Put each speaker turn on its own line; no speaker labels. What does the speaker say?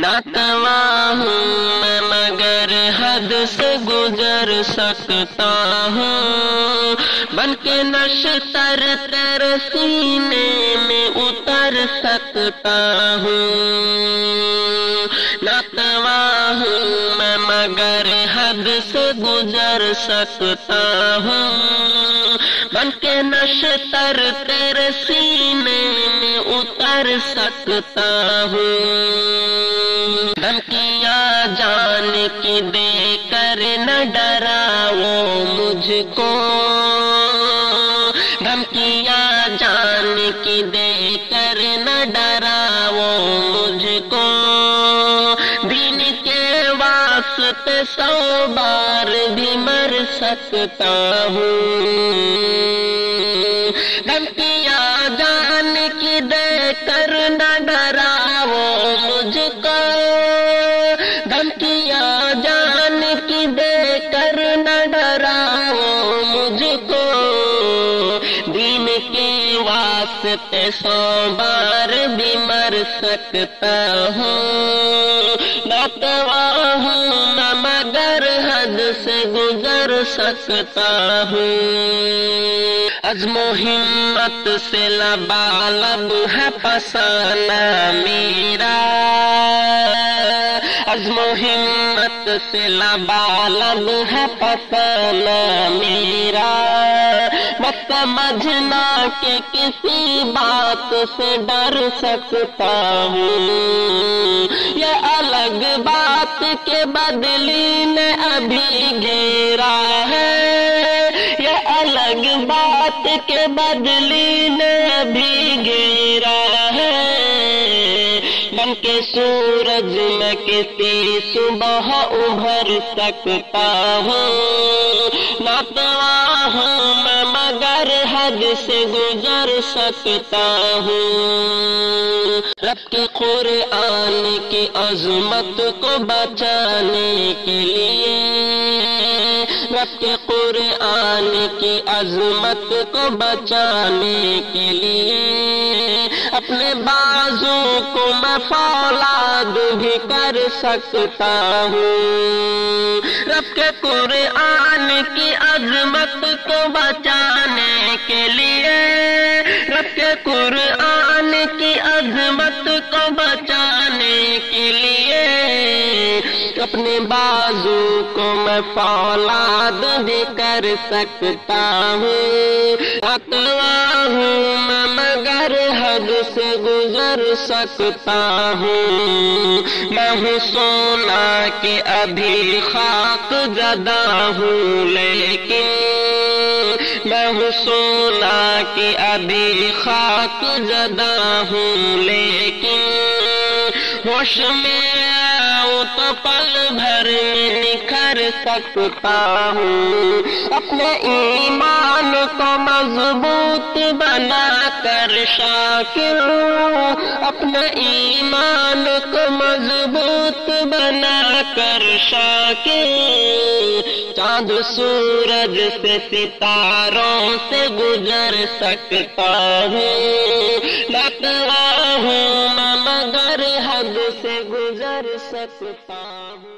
ناتواں ہوں میں مگر حد سے گزر سکتا ہوں، بن کے نشتر تیرے سینے میں اتر سکتا ہوں۔ ناتواں ہوں میں مگر حد سے گزر سکتا ہوں، بن کے نشتر تیرے سینے میں اتر سکتا ہوں۔ دھمکیاں جان کی دے کر نہ ڈراؤ مجھ کو، دھمکیاں جان کی دے کر نہ ڈراؤ مجھ کو، دین کے واسطے 100 بار بھی مر سکتا ہوں۔ دھمکیاں جان کی دے کر نہ ڈراؤ مجھ کو، دھمکیاں جان کی دے کر نہ ڈراؤ مجھ کو، دین کے واسطے 100 بار بھی مر سکتا ہوں۔ ناتواں ہوں میں مگر حد سے گزر سکتا ہوں، عزم و ہمت سے لبالب ہے فسانہ میرا، عزم و ہمت سے لبالب ہے فسانہ میرا، بس سمجھنا کہ کسی بات سے ڈر سکتا ہوں، یہ الگ بات کے بدلی نے ابھی گھیرا ہے، یہ الگ بات کے بدلی نے ابھی گھیرا ہے، بن کے سورج میں کسی صبح ابھر سکتا ہوں۔ ناتواں ہوں میں مگر حد سے گزر سکتا ہوں، رب کے قرآن کی عظمت کو بچانے کے لیے، رب کے قرآن کی عظمت کو بچانے کے لیے، اپنے بازو کو میں فولاد بھی کر سکتا ہوں، رب کے قرآن کی عظمت کو بچانے کے لیے، رب کے قرآن کی عظمت کو بچانے کے لیے، اپنے بازو کو میں فولاد بھی کر سکتا ہوں۔ ناتواں ہوں میں مگر حد سے گزر سکتا ہوں، میں ہوں سونا کہ ابھی خاک زدہ ہوں، لیکن میں ہوں سونا کہ ابھی خاک زدہ ہوں، لیکن ہوش میں آؤں تو پل بھر میں نکھر سکتا ہوں، اپنے ایمان کو مضبوط بنا کر شاکر، اپنے ایمان کو مضبوط بنا کر شاکر، چاند سورج سے ستاروں سے گزر سکتا ہوں، ناتواں ہوں میں مگر حد سے گزر سکتا ہوں۔